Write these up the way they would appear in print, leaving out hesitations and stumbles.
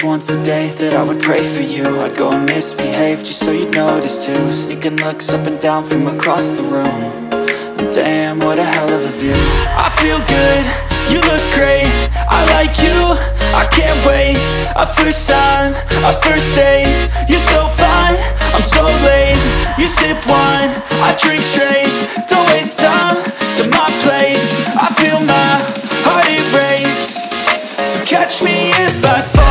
just once a day that I would pray for you. I'd go and misbehave just so you'd notice too. Sneaking looks up and down from across the room. And damn, what a hell of a view. I feel good, you look great, I like you, I can't wait. A first time, a first date, you're so fine, I'm so late. You sip wine, I drink straight, don't waste time to my place. I feel my heart erase, so catch me if I fall.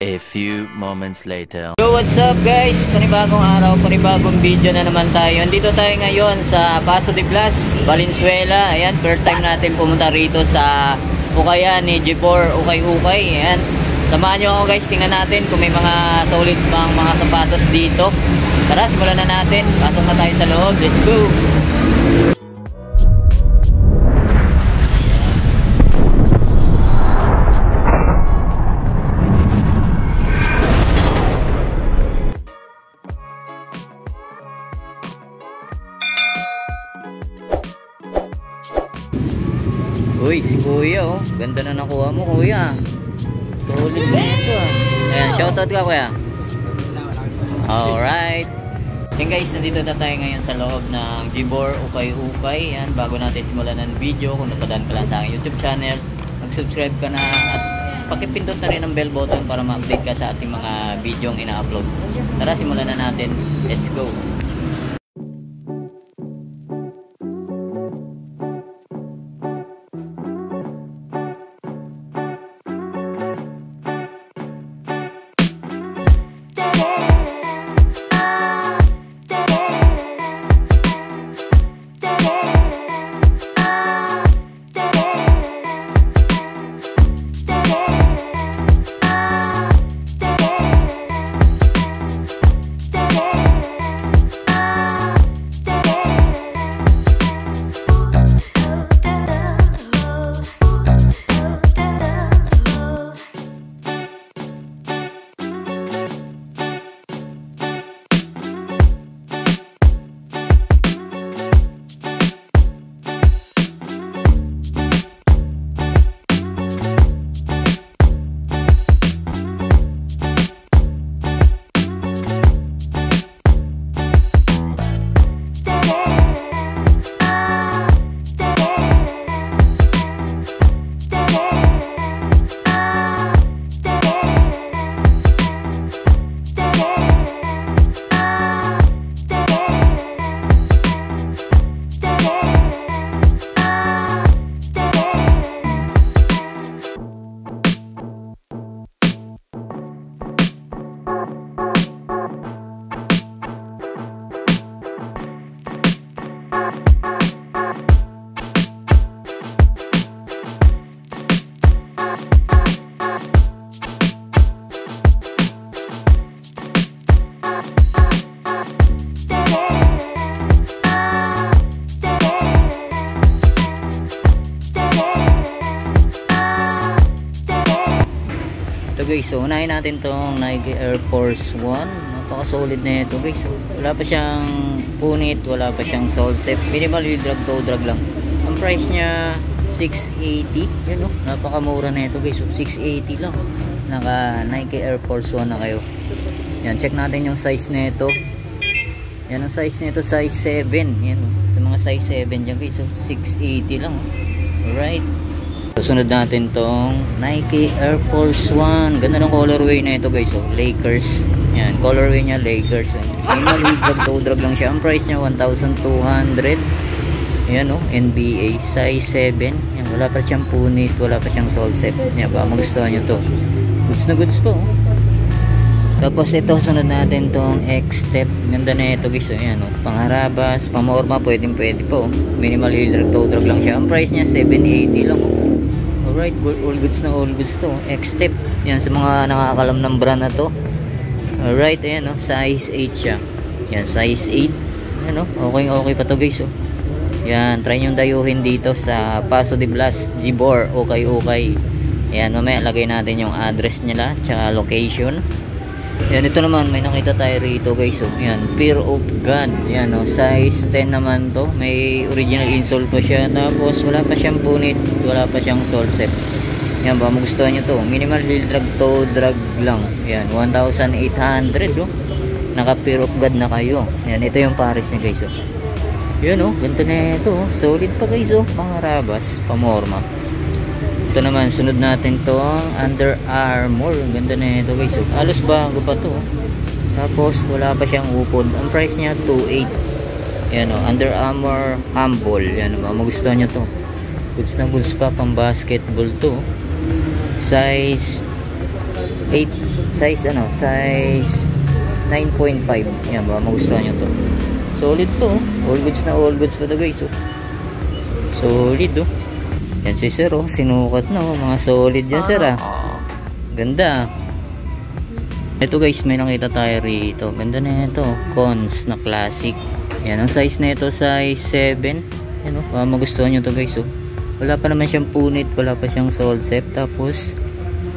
A few moments later. So what's up guys? Panibagong araw, panibagong video na naman tayo. Andito tayo ngayon sa Paso de Blas, Valenzuela. Ayan, first time natin pumunta rito sa Ukayan ni Jibor Ukay-Ukay. Ayan, samahan nyo ako guys, tingnan natin kung may mga solid pang mga sapatos dito. Tara, simulan na natin. Pasok na tayo sa loob, let's go! Uy, si kuya oh. Ganda na nakuha mo kuya. Solid na ito ah. Ayan, shoutout ka kuya. Alright. Yan guys, nandito na tayo ngayon sa loob ng Jibor Ukay-Ukay. Yan, bago natin simulan ng video, kung napadaan ka lang sa aking YouTube channel, mag-subscribe ka na at pakipindot na rin ang bell button para ma-update ka sa ating mga video ang ina-upload. Tara, simulan na natin. Let's go! Ito guys, so unahin natin tong Nike Air Force 1. Napaka solid na ito guys. So, wala pa siyang punit, wala pa siyang sole set, minimal drag toe drag lang. Ang price niya 680. Yun oh, napakamura na ito guys. So 680 lang. Naka Nike Air Force 1 na kayo. Yan, check natin yung size na ito. Yan ang size nito, size 7. Yan oh, sa mga size 7 dyan guys. So 680 lang oh. Alright. Susunod natin tong Nike Air Force 1. Ganda ng colorway na ito guys. So, Lakers. Yan, colorway niya Lakers. Minimal drag toe drag lang siya. Ang price niya 1,200. Yan o, NBA size 7. Yan, wala pa siyang punit, wala pa siyang sole set. Yan ba, magustuhan nyo to. Goods na goods po. Tapos ito, sunod natin tong X-Step. Ganda na ito guys. So, yan o, pangharabas, pamorma, pwede po. Minimal drag toe drag lang siya. Ang price niya 780 lang o. Alright, all goods na all goods to. X-Step. Yan, sa mga nakakalam ng brand na to. Alright, ayan o, size 8 siya. Yan, size 8. Ayan o, okay pa to guys o. Yan, try nyo dayuhin dito sa Paso de Blas, Jibor Ukay-Ukay. Yan, mamaya lagay natin yung address nila tsaka location. Yan, ito naman may nakita tayo rito guys. So, yan, Fear of God. Yan, no, size 10 naman to. May original insole pa siya. Tapos wala pa siyang punit, wala pa siyang sole set. Yan, baka magustuhan nyo to. Minimal heel drag toe drag lang. Yan, 1,800 oh. Naka Fear of God na kayo. Yan, ito yung pares niya guys. Oh. Yan oh, ganda na ito. Oh. Solid pa guys oh. Pangarabas, pamorma. Ito naman, sunod natin tong Under Armour. Ganda na ito guys. Halos bago pa to. Tapos wala pa siyang upod. Ang price niya 2.8. Yan o, Under Armour Humble. Yan o, magustuhan nyo to. Goods na goods pa, pang basketball to. Size 8. Size 9.5. Yan ba, magustuhan nyo to. Solid to. All goods na all goods pa to guys. Solid oh. Yan si sir oh, sinukat na oh, mga solid yan sir ah. Ganda. Ito guys, may nakita tayo rito. Ganda na ito, Cons na classic. Yan, ang size na ito, size 7. Yan oh, magustuhan nyo to guys oh. Wala pa naman siyang punit, wala pa siyang sole set. Tapos,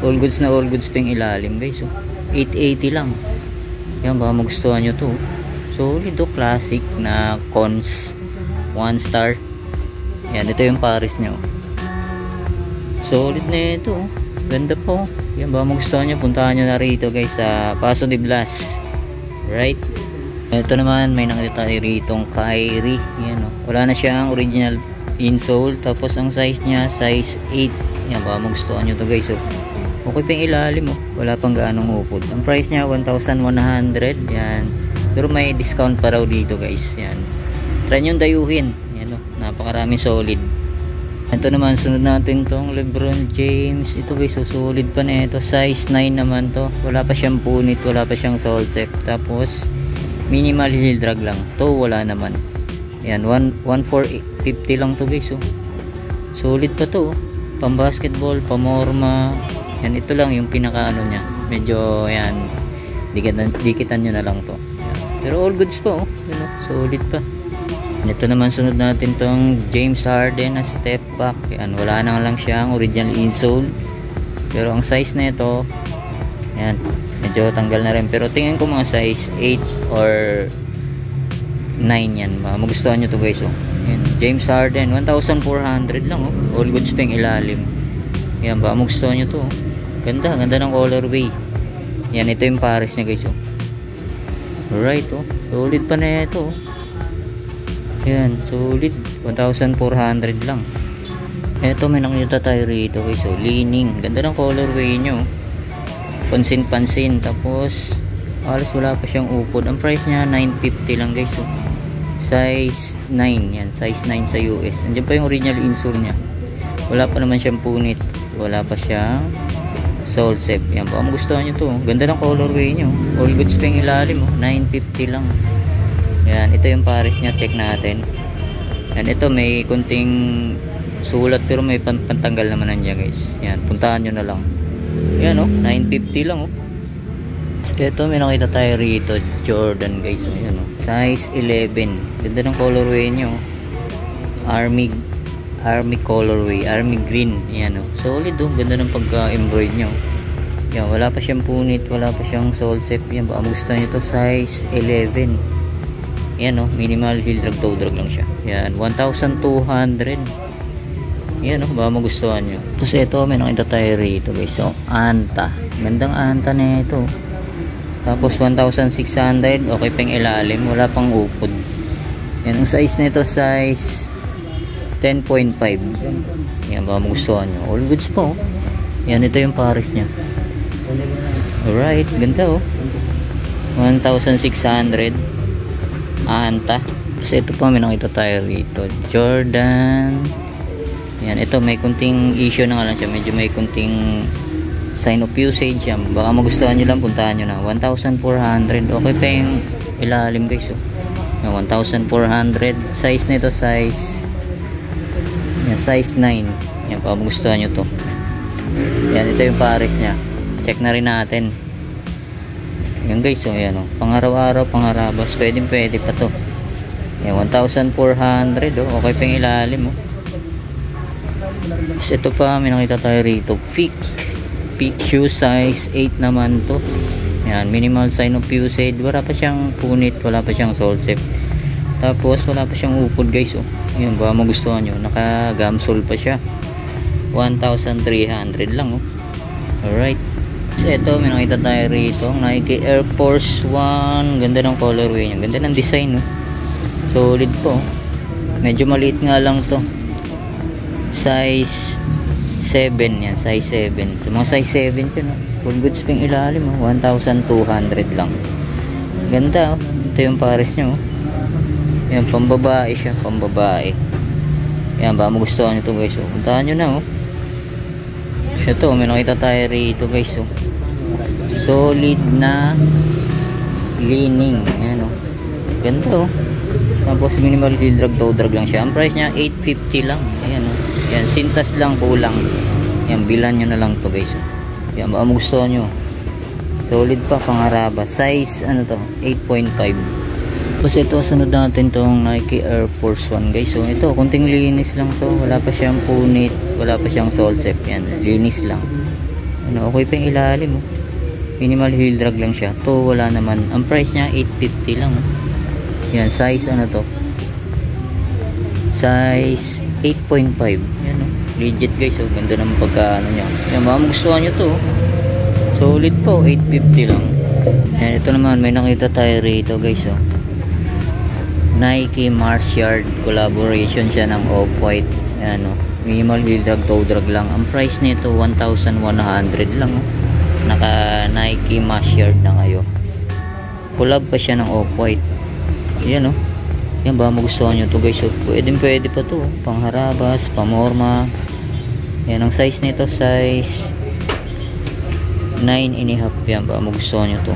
all goods na all goods pang ilalim guys oh. 880 lang. Yan, baka magustuhan nyo to. Solid oh, classic na Cons 1 star. Yan, ito yung pares nyo. Solid na ito. Ganda po. Yan ba magustuhan nyo, puntahan nyo na rito guys sa Paso de Blas. Right. Ito naman may nakita tayo ritong Kyrie. Yan o. Wala na siyang original insole. Tapos ang size niya size 8. Yan ba magustuhan nyo to guys. Okay pa yung ilalim o. Wala pang gaanong upod. Ang price niya 1,100. Yan. Pero may discount pa raw dito guys. Yan. Try nyo dayuhin. Yan o. Napakaraming solid. Ito naman, sunod natin tong LeBron James. Ito guys, so solid pa na ito. Size 9 naman to. Wala pa siyang punit, wala pa siyang sole set. Tapos, minimal heel drag lang. To wala naman. Yan, 1,450 lang to guys. Oh. Solid pa to. Pang basketball, pamorma. Yan, ito lang yung pinaka ano niya. Medyo, yan, dikitan nyo na lang to. Yan. Pero all goods pa oh. Yan, oh. Solid pa. Ito naman sunod natin tong James Harden na step back. Yan, wala na lang siyang original insole. Pero ang size na ito, yan, medyo tanggal na rin. Pero tingin ko mga size 8 or 9 yan. Magustuhan nyo to guys. Oh. Yan, James Harden, 1,400 lang. Oh. All goods pang ilalim. Yan ba, magustuhan nyo to. Oh. Ganda, ganda ng colorway. Yan, ito yung pares niya guys. Oh. Alright, oh. Solid pa na ito. Oh. Yan, solid. 1,400 lang. Eto, may nakita tayo rito guys. So, leaning. Ganda ng colorway nyo. Pansin-pansin. Tapos, halos wala pa siyang upod. Ang price niya, 950 lang guys. So, size 9. Yan, size 9 sa US. Andiyan pa yung original insole niya. Wala pa naman siyang punit. Wala pa siyang sole set. Yan, baka magustuhan nyo to. Ganda ng colorway nyo. All goods pang ilalim. 950 lang. Yan, ito yung pares niya, check natin. Yan, ito may kunting sulat pero may pantanggal naman nandiyan guys. Yan, puntahan nyo na lang. Yan oh, 950 lang oh. Ito may nakita tayo rito, Jordan guys. Yan oh, size 11. Ganda ng colorway nyo. Army colorway, army green. Yan oh, solid oh, ganda ng pagka-embroid nyo. Yan, wala pa siyang punit, wala pa siyang sole set. Yan, baka magustuhan nyo to, size 11. Yan o, minimal heel drag toe drag lang siya. Yan, 1,200. Yan o, baka magustuhan nyo. Tapos ito, may nakita tayo rito guys. So, Anta. Gandang Anta na ito. Tapos 1,600. Okay pang ilalim. Wala pang upod. Yan, ang size na ito, size 10.5. Yan, baka magustuhan nyo. All goods po. Yan, ito yung pares nya. Alright, ganda o. 1,600. Anta. Kasi ito pa may nakita tayo rito, Jordan. Yan, ito may kunting issue na nga lang siya. Medyo may kunting sign of usage yan. Baka magustuhan nyo lang, puntahan nyo na. 1,400. Okay pa yung ilalim guys. Oh. 1,400. Size na ito, size yan, size 9. Yan, baka magustuhan nyo to. Yan, ito yung pares nya. Check na rin natin. Yan guys, so yan o. Pang-araw-araw, pang-harabas. Pwede pa to. Yan, 1,400 oh. Okay pa yung ilalim oh. So, ito pa, may nakita tayo rito. Peak shoe size 8 naman to. Yan, minimal sign of usage. Wala pa siyang punit, wala pa siyang sole sep. Tapos wala pa siyang upod guys. Oh. Yun, baka magustuhan nyo. Naka gamsol pa siya. 1,300 lang. Oh. Alright. So ito, may nakita tayo rito. Nike Air Force 1. Ganda ng colorway niya. Ganda ng design. Oh. Solid po. Medyo maliit nga lang to. Size 7 yan. Size 7. So mga size 7 yun. Oh. Full goods pang ilalim. Oh. 1,200 lang. Ganda. Oh. Ito yung pares nyo. Oh. Yan, pambabae siya. Pambabae. Yan, baka magustuhan nyo ito guys. Oh. Puntahan nyo na. Oh. Ito, may nakita tayo rito guys. Oh. Solid na lining. Ayan, oh. Ganda. Oh. Tapos minimal heel drag, toe drag lang siya. Ang price niya 850 lang. Ayan, oh. Yan, sintas lang kulang. Yan, bilan nyo na lang to guys. Oh. Yan, baka magustuhan nyo. Solid pa, pangaraba. Size, ano to? 8.5. Tapos ito, sunod natin tong Nike Air Force 1 guys. So ito, kunting linis lang to. Wala pa siyang punit, wala pa siyang sole sep. Yan, linis lang. Ano, okay pa yung ilalim. Oh. Minimal heel drag lang siya. To, wala naman. Ang price niya 850 lang. Oh. Yan, size ano to? Size 8.5. Yan, oh. Legit guys. Oh. Ganda ng pagkaano niya. Yan, baka magustuhan nyo to. Oh. Solid po, 850 lang. Yan, ito naman, may nakita tayo rito guys. Oh. Nike Martiard collaboration siya ng Off-White. Ano, minimal heel drag, toe drag lang. Ang price nito 1,100 lang. Oh. Naka Nike Martiard na kayo. Collab pa siya ng Off-White. Yan oh. Yan ba magustuhan nyo to guys. So, pwede pa to. Oh. Pangharabas, pamorma. Yan ang size nito, size 9.5. Yan ba magustuhan nyo to.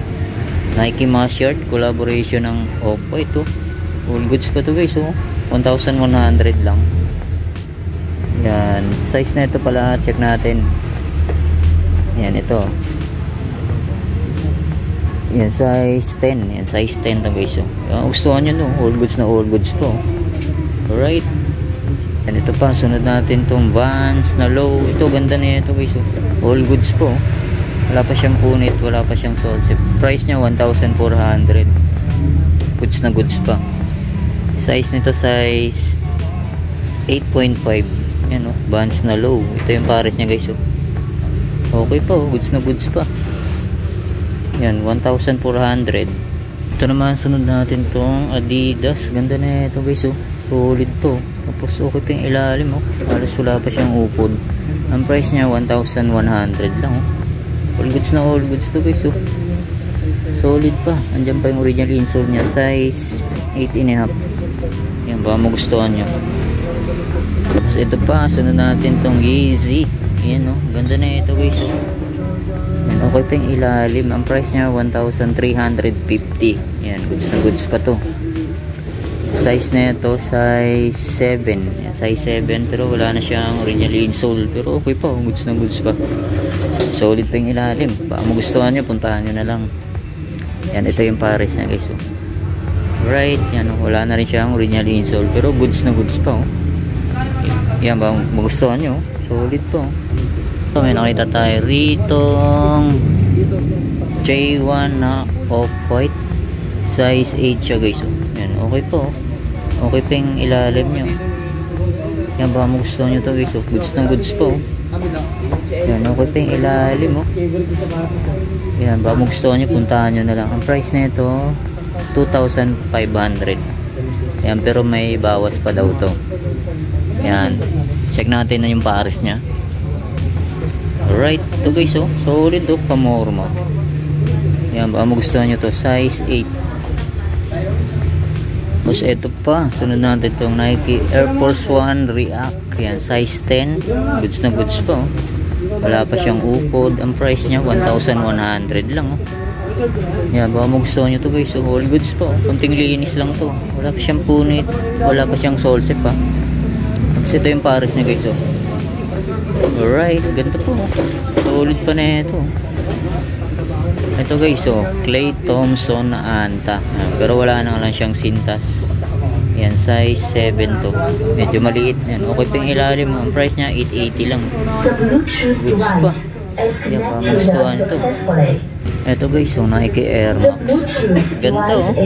Nike Martiard collaboration ng Off-White to. Full goods pa to guys. Oh. 1,100 lang. Yan. Size na ito pala. Check natin. Yan ito. Yan size 10. Yan size 10 to guys. Oh. Gustuhan nyo no. All goods na all goods po. Alright. Yan ito pa. Sunod natin tong Vans na low. Ito ganda na ito guys. Oh. All goods po. Wala pa siyang punit. Wala pa siyang sole sep. Price niya 1,400. Goods na goods pa. Size nito size 8.5. Yan o, Vans na low. Ito yung pares niya guys. Okay pa o, goods na goods pa. Yan, 1,400. Ito naman, sunod natin tong Adidas. Ganda na ito guys o. Solid po. Tapos okay pa yung ilalim o. Halos wala pa siyang upod. Ang price niya 1,100 lang o. All goods na all goods to guys o. Solid pa. Andyan pa yung original insole niya. Size 8.5. Yan, baka magustuhan nyo. Tapos ito pa, sunod natin tong Yeezy. Yan o, ganda na ito guys. Yan, okay pa yung ilalim. Ang price niya 1,350. Yan, goods na goods pa to. Size na ito, size 7. Yan, size 7, pero wala na siyang original insole. Pero okay pa, goods na goods pa. Solid pa yung ilalim. Baka magustuhan nyo, puntahan nyo na lang. Yan, ito yung pares na guys. Right, yan, wala na rin siyang original insole, pero goods na goods pa. Yan, ba magustuhan nyo? Solid po. So, may nakita tayo rito J1 na Off-White. Size 8 siya guys. Yan, okay po. Okay pa yung ilalim nyo. Yan, ba magustuhan nyo to guys. Goods na goods po. Yan, okay pa yung ilalim. Yan, ba magustuhan nyo, puntahan nyo na lang. Ang price na ito 2,500. Yan, pero may bawas pa daw to. Yan, check natin na yung pares nya. Alright, ito guys oh, solid oh, pamorma. Yan, baka magustuhan nyo to. Size 8. Tapos ito pa, sunod natin itong Nike Air Force 1 React. Yan, size 10. Goods na goods pa oh. Wala pa siyang upod. Ang price nya 1,100 lang oh. Yan, baka magustuhan nyo to guys. So, all goods po. Kunting linis lang to. Wala pa siyang punit. Wala pa siyang sole sep pa. Tapos ito yung pares niya guys. Alright, ganito po. Solid pa na ito. Ito guys, Clay Thompson na Anta. Pero wala na lang siyang sintas. Yan, size 7 to. Medyo maliit. Yan, okay pa yung ilalim. Ang price niya 880 lang. Goods pa. Yan, baka magustuhan ito. Eto guys, yung Nike Air Max. Ganda oh.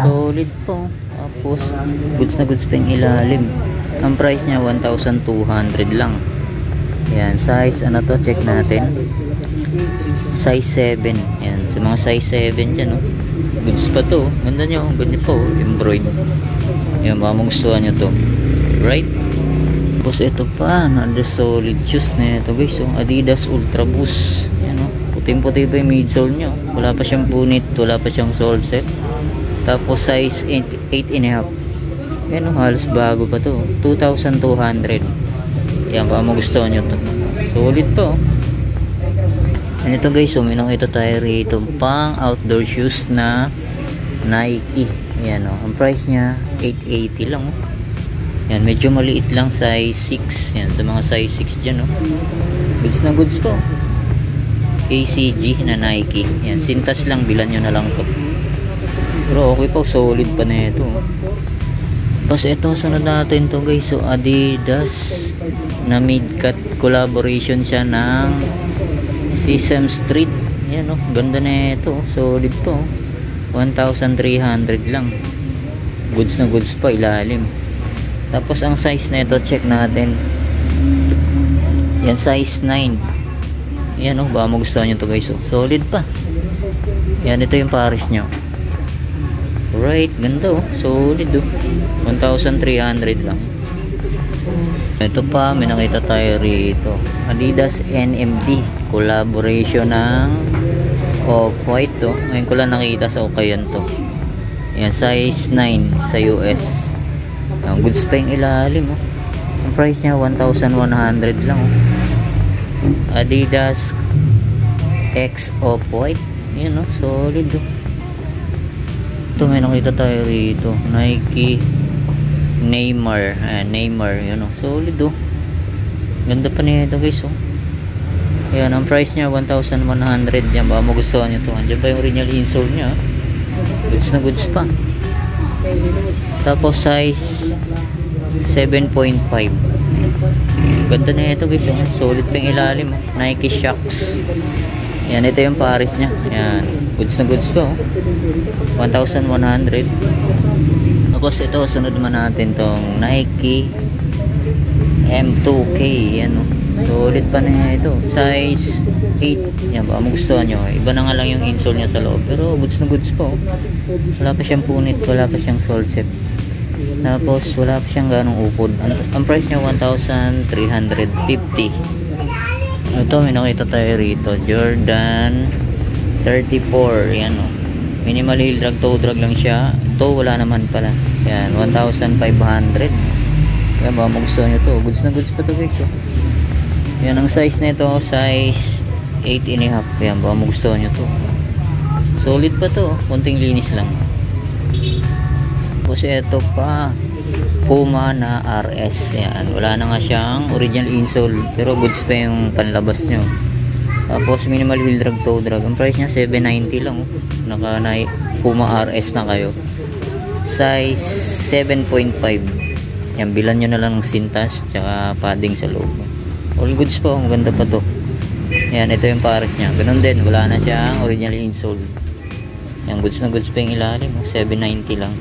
Solid po. Tapos, goods na goods pa yung ilalim. Ang price niya, 1,200 lang. Yan, size, ano to, check natin. Size 7. Yan, sa mga size 7 dyan oh. Goods pa to. Ganda nyo, ganda po. Embroid. Yan, baka magustuhan nyo to. Right? Tapos ito pa, another solid shoes na ito guys. So, Adidas Ultra Boost. Yan o. Puting-puti pa yung midsole nyo. Wala pa siyang punit. Wala pa siyang sole set. Tapos size 8.5. Yan o. Halos bago pa to. 2,200. Yan, baka magustuhan nyo to. Solid po. And ito guys, so minang ito tayo rito. Pang outdoor shoes na Nike. Yan o. Ang price niya, 880 lang o. Yan, medyo maliit lang, size 6. Yan, sa mga size 6 dyan, oh. Goods na goods po. ACG na Nike. Yan, sintas lang, bilan nyo na lang to. Pero okay po, solid pa na ito. Tapos ito, sunod natin to guys. So, Adidas na mid-cut collaboration siya ng Sesame Street. Yan, oh. Ganda na ito. Solid po. 1,300 lang. Goods na goods pa, ilalim. Tapos ang size na ito, check natin. Yan, size 9. Yan oh, baka magustuhan nyo ito guys oh. Solid pa. Yan, ito yung pares nyo. Right, ganda oh. Solid oh. 1,300 lang. Ito pa, may nakita tayo rito. Adidas NMD. Collaboration ng Off-White oh. Ngayon ko lang nakita sa Okayan to. Yan, size 9 sa US. Ang goods pa yung ilalim oh. Ang price niya 1,100 lang oh. Adidas X Off-White. Yan oh, solid oh. Ito may nakita tayo rito. Nike Neymar. Neymar, yan oh. Solid oh. Ganda pa niya ito guys oh. Yan, ang price niya 1,100. Yan, baka magustuhan nyo ito. Andiyan pa yung original insole niya. Goods na goods pa. Tapos size 7.5. Ganda na ito guys. Solid pa yung ilalim. Nike Shox. Yan, ito yung pares nya. Yan, goods na goods to. 1,100. Tapos ito, sunod naman natin tong Nike M2K. Yan o. Solid pa na ito. Size 8. Yan, baka magustuhan nyo. Iba na nga lang yung insole nya sa loob. Pero goods na goods po. Wala pa siyang punit. Wala pa siyang sole set. Tapos wala pa siyang ganong upod. Ang price nya 1,350. Ito, may nakita tayo rito. Jordan 34. Yan o. Minimal heel drag, toe drag lang siya. Toe wala naman pala. Yan, 1,500. Yan, baka magustuhan nyo to. Goods na goods pa to guys. Yan, ang size nito, size 8.5. Yan, baka magustuhan nyo to. Solid pa to. Kunting linis lang. Tapos ito pa, Puma na RS. Yan, wala na nga siyang original insole. Pero goods pa yung panlabas nyo. Tapos minimal heel drag, toe drag. Ang price niya 790 lang. Naka Puma RS na kayo. Size 7.5. Yan, bilan nyo na lang ng sintas tsaka padding sa loob. All goods po, ang ganda pa to. Yan, ito yung pares nya. Ganun din, wala na siyang original insole. Yan, goods na goods pa yung ilalim. 790 lang.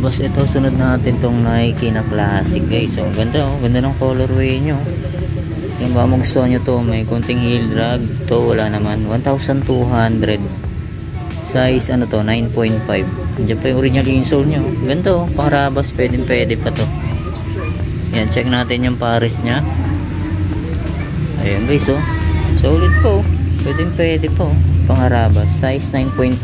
Tapos ito, sunod natin tong Nike na classic guys. So, ang ganda oh. Ganda ng colorway nyo. Yung ba magustuhan nyo to, may konting heel drag. To wala naman, 1,200. Size ano to, 9.5. Diyan pa yung original insole nyo. Ganda oh, pangrabas, pwede pa to. Yan, check natin yung pares nya. Ayan guys oh, solid po. Pwede po, pangarabas. Size 9.5.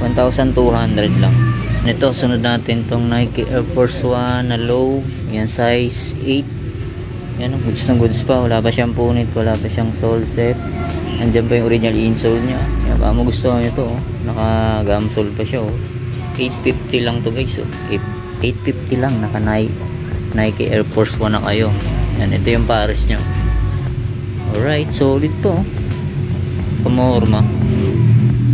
1,200 lang. Ito, sunod natin tong Nike Air Force 1 na low. Yan, size 8. Yan, goods na goods pa. Wala pa siyang punit, wala pa siyang sole set. Andyan pa yung original insole nya. Yan, baka magustuhan nyo to oh. Naka gum sole pa siya oh. 850 lang to guys oh. 850 lang, naka Nike Air Force 1 na kayo. Yan, ito yung pares nyo. Alright, solid po. Pumorma.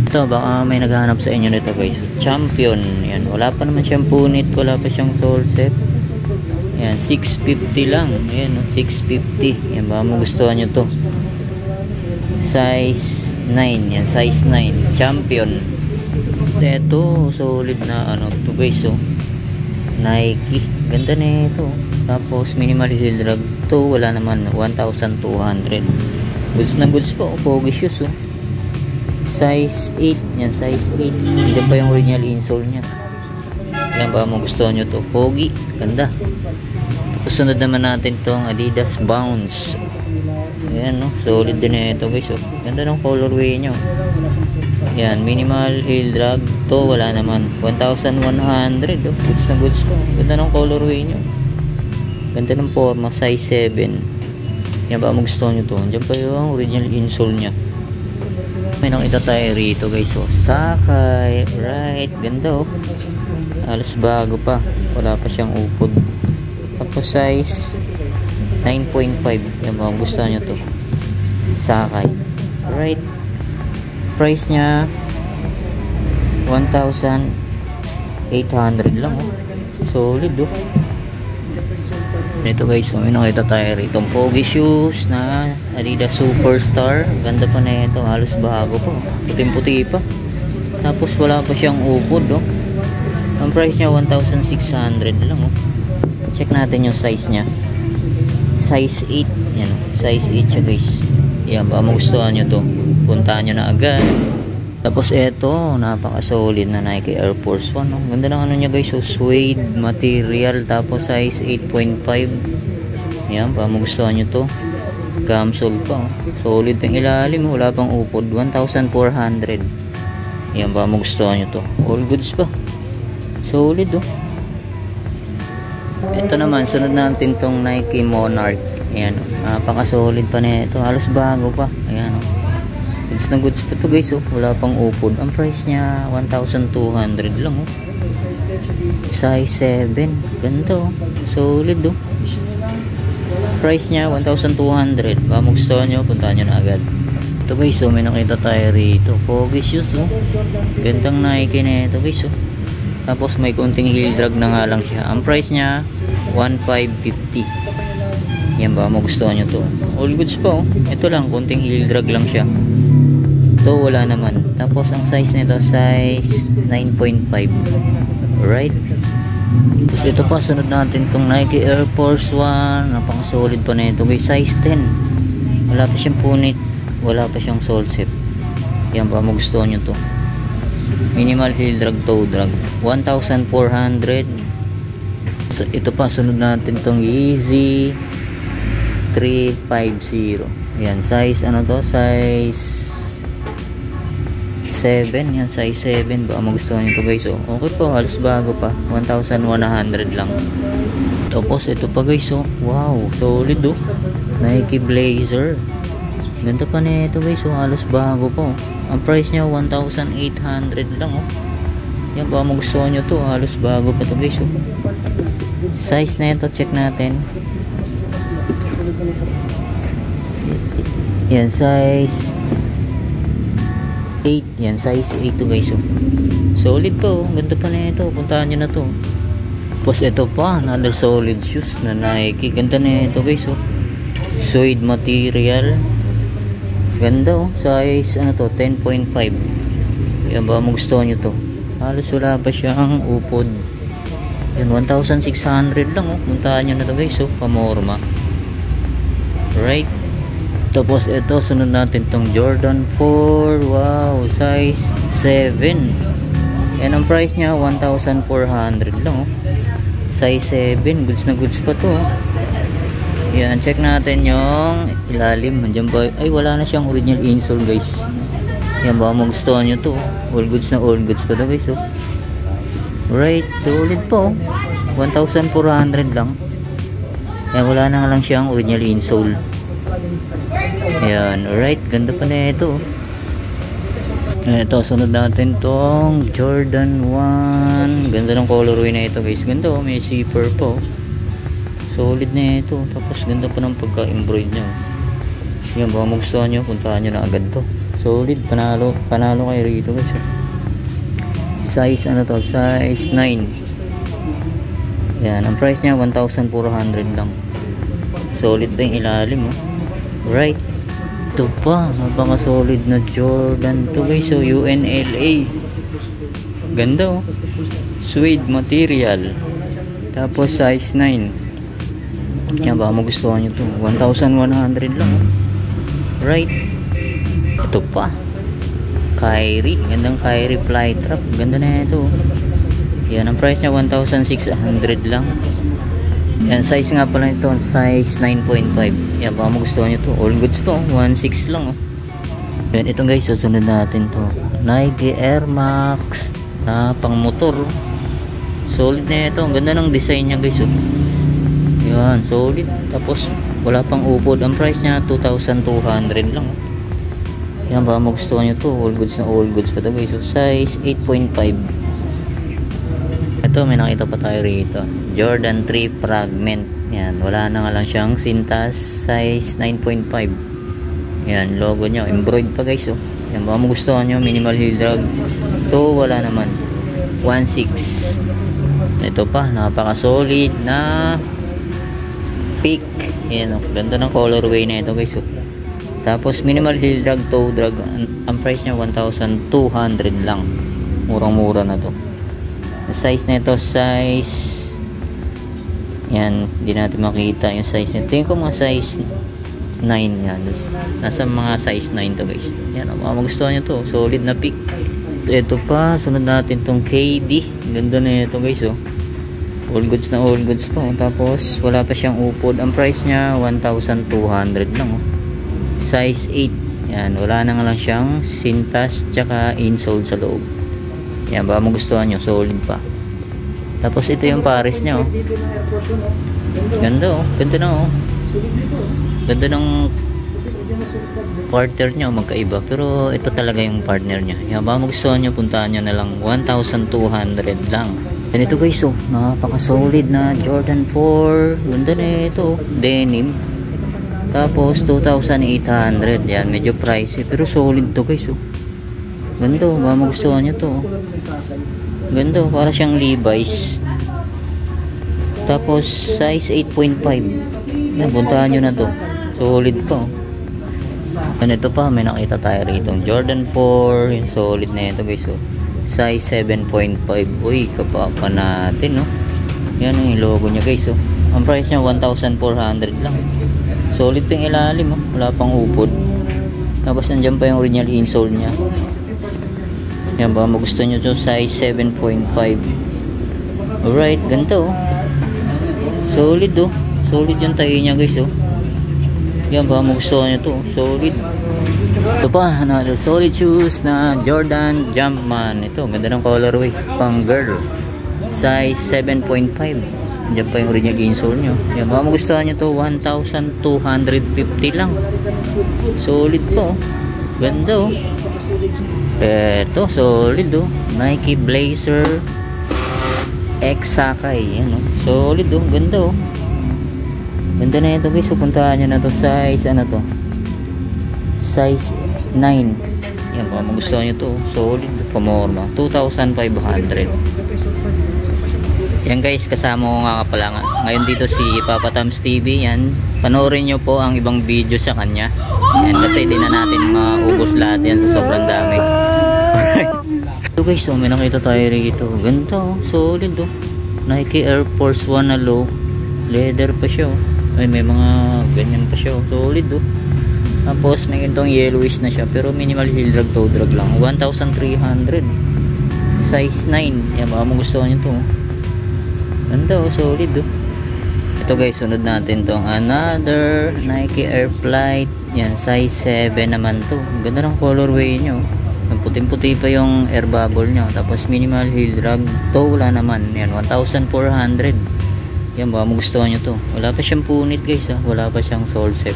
Ito, baka may naghahanap sa inyo nito guys. Champion. Yan, wala pa naman siyang punit, wala pa siyang sole set. Yan, 650 lang. Yan, 650. Yan, baka magustuhan nyo to. Size 9, yan, size 9, champion. Ito, solid na ano to guys, oh. Nike, ganda na ito. Tapos minimal heel drag to, wala naman, 1,200. Goods na goods po, pogi shoes, oh. Size 8, yan, size 8. Hindi pa yung original insole nya. Yan ba mo gusto nyo to, pogi, ganda. Tapos sunod naman natin tong Adidas Bounce. Ayan, no, solid din na ito guys, oh. Ganda ng colorway nyo. Yan, minimal heel drag to, wala naman, 1,100, oh. Goods na goods po, ganda ng colorway nyo. Ganda ng forma, size 7. Yan ba mo gusto nyo to, dyan pa yung original insole nya. May nakita tayo rito guys, oh. Sakay, right, ganda, oh. Halos bago pa, wala pa siyang upod. Tapos size 9.5, yan ba gusto nyo to, Sakay, right. Price nya 1,800 lang, oh. Solid, oh. Ito guys, may nakita tayo rito pogi shoes na Adidas Superstar. Ganda pa na ito, halos bago pa, puting puti pa. Tapos wala pa siyang upod, oh. Ang price nya 1,600 lang, oh. Check natin yung size nya, size 8, yan, size 8 siya guys. Yan, baka magustuhan nyo to, puntahan nyo na agad. Tapos eto, napaka solid na Nike Air Force 1, no? Ganda ng ano nya guys, so suede material. Tapos size 8.5. Yan, baka magustuhan nyo to, camisole pa, oh. Solid yung ilalim, wala pang upod, 1,400. Yan, baka magustuhan nyo to, all goods pa, solid, oh. Ito naman, sunod natin tong Nike Monarch. Ayan, napaka-solid pa na ito. Halos bago pa. Ayan, oh. Goods na goods pa to guys, oh. Wala pang upod. Ang price niya 1,200 lang, oh. Size 7. Ganito, oh. Solid, oh. Price niya 1,200. Baka magustuhan nyo, puntahan nyo na agad. Ito guys, oh, may nakita tayo rito. Pogi shoes, oh. Gandang Nike na ito guys, oh. Tapos may konting heel drag na nga lang siya. Ang price niya 1,550. Yan ba, magustuhan nyo to, all goods po, oh. Ito lang, konting heel drag lang siya. Ito wala naman. Tapos ang size nito, size 9.5. Right. Tapos ito pa, sunod natin tong Nike Air Force 1. Napaka-solid pa na ito guys, size 10. Wala pa siyang punit, wala pa siyang sole set. Yan ba, magustuhan nyo to, minimal heel drag, toe drag, 1,400. So, ito pa, sunod natin tong Yeezy 350. Yan, size ano to, size 7. Yan, size 7. Baka magustuhan nyo to guys, oh. Okay po, halos bago pa, 1,100 lang. Tapos ito pa guys, oh. Wow, solid, oh. Nike Blazer. Ganda pa na ito guys, oh. Halos bago pa, oh. Ang price nya 1,800 lang, oh. Yan, baka magustuhan nyo to, halos bago pa to guys, oh. Size na ito, check natin. Yan, size 8. Yan, size 8 to guys, oh. Solid po, oh. Ganda pa na ito, puntahan nyo na to. Tapos ito pa, another solid shoes na Nike. Ganda na ito guys, oh. Suede material. Ganda, oh. Size ano to, 10.5. Yan, baka magustuhan nyo to, halos wala pa siyang upod. Yan, 1,600 lang, oh. Puntahan nyo na to guys, oh. Pamorma. Right. Tapos ito, sunod natin tong Jordan 4. Wow, size 7. Yan, ang price nya 1,400 lang, oh. Size 7, goods na goods pa to, oh. Yan, check natin yung ilalim. Nandiyan ba? Ay, wala na siyang original insole guys. Yan, baka magustuhan nyo to, all goods na all goods pa to guys, oh. Right, solid po, 1,400 lang. Yan, wala na lang siyang original insole. Yan, alright, ganda pa na ito. Ito, sunod natin tong Jordan 1. Ganda ng colorway na ito guys. Ganda, oh, may zipper po. Solid na ito. Tapos ganda pa ng pagka-embroid nyo. Yan, baka magustuhan nyo, puntahan nyo na agad to. Solid, panalo kayo rito guys. Size ano to, size 9. Yan, ang price nya 1,400 lang. Solid pa yung ilalim, oh. Right. Ito pa, napaka solid na Jordan to guys. So UNLA, ganda oh, suede material, tapos size 9. Yan, baka magustuhan nyo to. 1,100 lang oh. Right. Ito pa, Kyrie, gandang Kyrie fly trap, ganda na ito. Yan, ang price nya 1,600 lang. Yan, size nga pala ito, size 9.5. Yan, baka magustuhan nyo to. All goods to, 1,600 lang oh. Yan, ito guys, susunod natin to, Nike Air Max na pang motor. Solid na ito, ang ganda ng design nya guys oh. Yan, solid. Tapos wala pang upod. Ang price nya 2,200 lang oh. Yan, baka magustuhan nyo to. All goods na all goods pa to guys oh. Size 8.5. Ito, may nakita pa tayo rito, Jordan 3 Fragment. Yan, wala na nga lang siyang sintas. Size 9.5. Yan, logo nyo, embroidered pa guys oh. Yan, baka magustuhan nyo. Minimal heel drag to, wala naman. 1,600. Ito pa, napaka solid na Peak. Yan oh, ganda ng colorway na ito guys oh. Tapos minimal heel drag, toe drag. Ang price nya 1,200 lang. Murang mura na to. Size nito, size, yan, hindi natin makita yung size nito. Tingin ko mga size 9 yan. Nasa mga size 9 to guys. Yan, magustuhan nyo to. Solid na pick. Ito pa, sunod natin tong KD. Ganda na ito guys oh. All goods na all goods po. Tapos wala pa siyang upod. Ang price nya 1,200 lang oh. Size 8. Yan, wala na nga lang siyang sintas tsaka insole sa loob. Yan, baka magustuhan nyo, solid pa. Tapos ito yung pares nya oh. Ganda oh, ganda na oh. Ganda ng partner nya oh, magkaiba. Pero ito talaga yung partner nya. Yan, baka magustuhan nyo, puntahan nyo na lang. 1,200 lang. Yan ito guys oh, napaka solid na Jordan 4. Ganda na ito, denim. Tapos 2,800. Yan, medyo pricey pero solid to guys oh. Ganda oh, baka magustuhan nyo to oh. Ganda oh, para siyang Levi's. Tapos size 8.5. Yan, puntahan nyo na to. Solid pa oh. And ito pa, may nakita tayo rito, Jordan 4. Yung solid na ito guys oh. Size 7.5. Uy, kapapa natin oh. Yan oh, yung logo nya guys oh. Ang price nya 1,400 lang. Solid pa yung ilalim oh. Wala pang upod. Tapos nandiyan pa yung original insole nya. Yan, baka magustuhan nyo to. Size 7.5. Alright, ganito oh. Solid oh. Solid yung tayo nya guys oh. Yan, baka magustuhan nyo to. Solid. Ito pa, another solid shoes na Jordan Jumpman. Ito, ganda ng colorway, pang girl. Size 7.5. Diyan pa yung original insole nyo. Yan, baka magustuhan nyo to. 1,250 lang. Solid po. Ganda oh. Eto, solid oh. Nike Blazer X Sakai. Yan oh. Solid oh. Ganda oh. Ganda na ito guys. Puntahan nyo na to. Size ano to? Size 9. Yan, baka magustuhan nyo to. Solid. Pamorma. 2,500. Yan guys, kasama ko nga pala nga ngayon dito si Papa Tams TV. Yan, panoorin nyo po ang ibang video sa kanya. Yan, kasi di na natin maubos lahat yan sa sobrang dami. Ito guys, oh, may nakita tayo rito. Ganda oh, solid oh. Nike Air Force 1 na low. Leather pa siya oh. Ay, may mga ganyan pa siya oh. Solid oh. Tapos may ganitong yellowish na siya, pero minimal heel drag, toe drag lang. 1,300. Size 9. Yan, baka magustuhan nyo to oh. Ganda oh, solid oh. Ito guys, sunod natin tong another Nike Air Flight. Yan, size 7 naman to. Ganda ng colorway nyo. Puting-puti pa yung air bubble nyo. Tapos minimal heel drag, toe wala naman. Yan, 1,400. Yan, baka magustuhan nyo to. Wala pa siyang punit guys ah. Wala pa siyang sole set.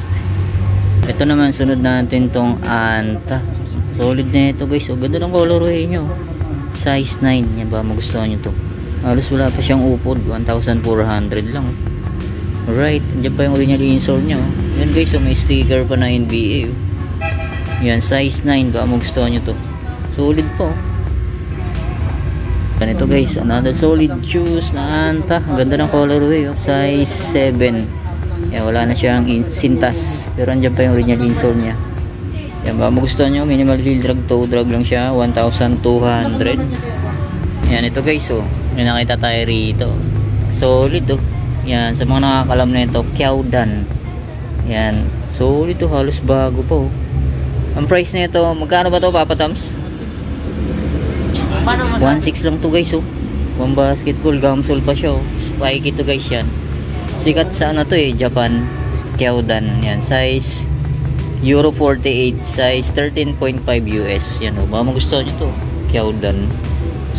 Ito naman, sunod natin tong Anta. Solid na ito guys. O, ganda ng colorway nyo. Size 9. Yan, baka magustuhan nyo to. Halos wala pa siyang upod. 1,400 lang. Alright, dyan pa yung original insole nya. Yan guys, so may sticker pa na NBA. Yan, size 9. Baka magustuhan nyo to. Solid po. Ganito guys, another solid shoes na Anta. Ganda ng colorway. Size 7. Yan, wala na siyang sintas. Pero andyan pa yung original insole nya. Yan ba magustuhan nyo, minimal heel drag, toe drag lang siya, 1,200. Yan ito guys, oh may nakita tayo rito, solid oh. Yan sa mga nakakalam na ito, Kyaodan. Yan solid oh, halos bago po. Ang price na ito, magkano ba to Papa Tams? 1.6 lang to guys oh. Pang basketball, gamsol pa siya oh. Spike ito guys yan. Sikat sa ano to eh, Japan. Kyaodan. Yan, size Euro 48, size 13.5 US. Yan o, baka magustuhan nyo to. Kyaodan.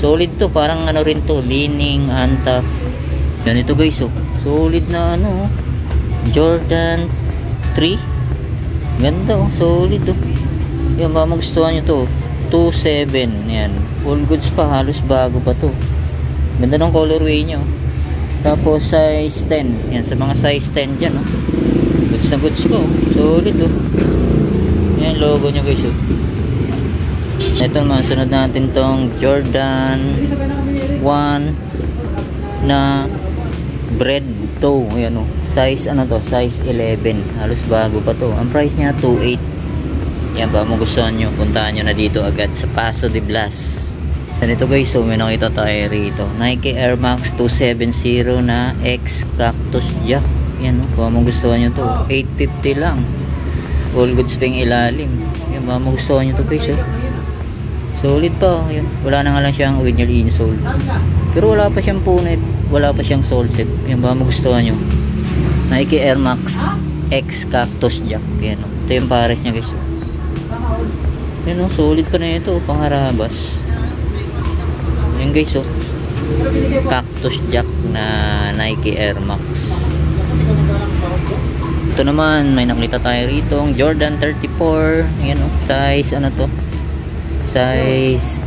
Solid to, parang ano rin to, Li-Ning, Anta. Yan ito guys o. Solid na ano, Jordan 3. Ganda o, solid o. Yan, baka magustuhan nyo to. 2.7. Yan, all goods pa, halos bago pa to. Ganda ng colorway nyo. Tapos size 10. Yan, sa mga size 10 dyan oh. Goods na goods po, solid oh. Yan logo nyo guys oh. Ito naman, sunod natin tong Jordan 1 na bread toe. Yan oh, size ano to, size 11. Halos bago pa to. Ang price nya 2.8. Yan ba, magustuhan nyo, puntahan nyo na dito agad sa Paso de Blas. Ito guys, so may nakita tayo rito, Nike Air Max 270 na X Cactus Jack. Yan o, baka magustuhan nyo to, 850 lang. All goods pa yung ilalim. Yan, baka magustuhan nyo to guys oh. Solid pa, yan. Wala na nga lang siyang original insole, pero wala pa siyang punit, wala pa siyang sole set. Yan, baka magustuhan nyo, Nike Air Max X Cactus Jack. Yan o, ito yung pares nya guys oh. Yan o, solid pa na ito, pangharabas. Yan guys oh, Cactus Jack na Nike Air Max. Ito naman, may nakita tayo rito, Jordan 34. Yan oh, size ano to, size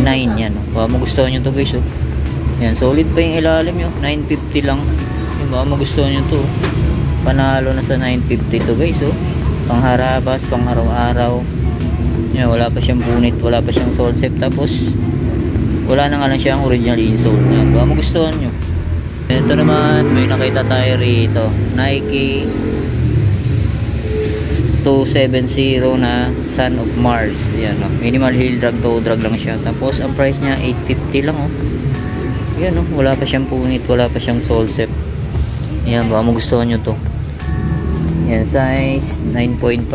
9. Yan oh, baka magustuhan nyo to guys oh. Yan, solid pa yung ilalim nyo, 950 lang. Yan, baka magustuhan nyo to, panalo na sa 950 to guys oh. Pangharabas, pang araw-araw. Yan, wala pa siyang punit, wala pa siyang sole set, tapos wala na nga lang siyang original insole. Yan, baka magustuhan nyo. Ito naman, may nakita tayo rito, Nike 270 na Son of Mars. Yan o, minimal heel drag, toe drag lang siya. Tapos ang price niya 850 lang o. Yan o, wala pa siyang punit, wala pa siyang sole set. Yan, baka magustuhan nyo to. Yan, size 9.5.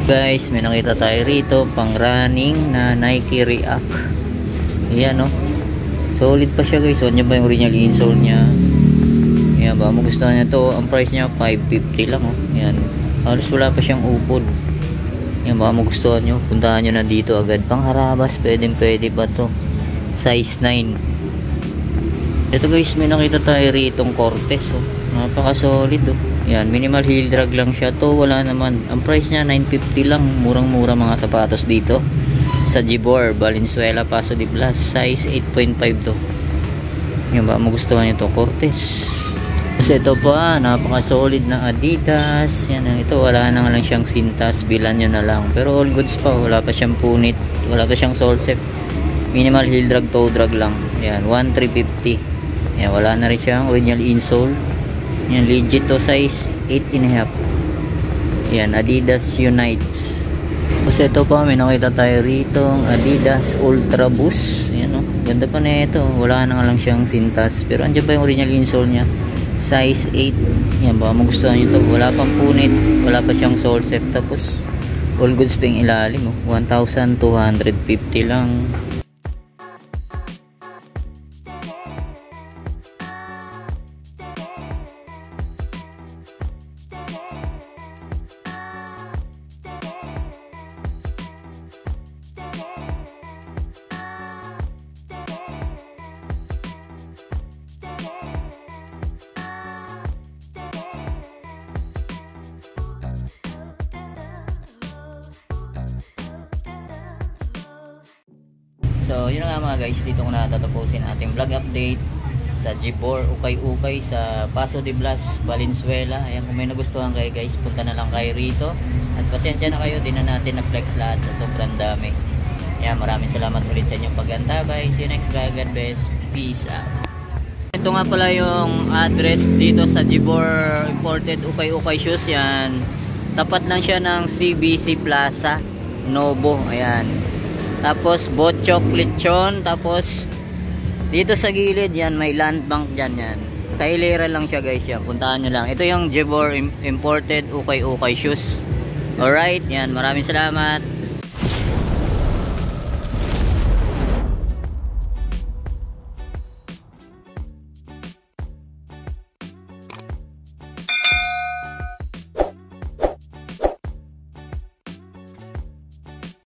Guys, may nakita tayo rito, pang running na Nike React. Yan o, solid pa siya guys. So, yan ba yung original insole niya? Yan, baka magustuhan niya to. Ang price niya 550 lang oh. Yan, halos wala pa siyang upod. Yan, baka magustuhan nyo, puntahan nyo na dito agad. Pangharabas, pwede ba to? Size 9. Ito guys, may nakita tayo ritong Cortez oh. Napaka solid oh. Yan, minimal heel drag lang siya to, wala naman. Ang price niya 950 lang, murang-mura mga sapatos dito sa Gibor, Valenzuela, Paso de Blas. Size 8.5 to. Yan, ba magustuhan nyo to, Cortez. Kasi ito pa, napaka solid na Adidas. Yan, ito wala na nga lang siyang sintas, bilan nyo na lang, pero all goods pa, wala pa siyang punit, wala pa siyang sole set, minimal heel drag, toe drag lang. Yan, 1,350. Yan, wala na rin siyang original insole. Yan, legit to, size 8.5. Yan, Adidas Unites. Kasi ito pa, may nakita tayo rito, Adidas Ultra Boost. Yan o, ganda pa na ito, wala na nga lang siyang sintas, pero andyan pa yung original insole nya, size 8. Yan, baka magustuhan nyo ito, wala pang punit, wala pa siyang sole set, tapos all goods pa yung ilalim oh. 1,250 lang. So yun nga mga guys, dito ko na tatapusin ating vlog update sa Gibor, ukay-ukay sa Paso de Blas, Valenzuela. Ayan, kung may nagustuhan kayo guys, punta na lang kayo rito. At pasensya na kayo, di na natin na-flex lahat sa sobrang dami. Ayan, maraming salamat ulit sa inyong pag-antabay. See you next vlog. God bless. Peace out. Ito nga pala yung address dito sa Gibor Imported Ukay-ukay Shoes. Yan, Tapat lang siya ng CBC Plaza Novo. Ayan. Tapos Botchok Lechon. Tapos dito sa gilid yan, may land bank dyan yan. Kailera lang siya guys yan. Puntahan nyo lang. Ito yung Jebor imported ukay-ukay shoes. Alright, yan. Maraming salamat.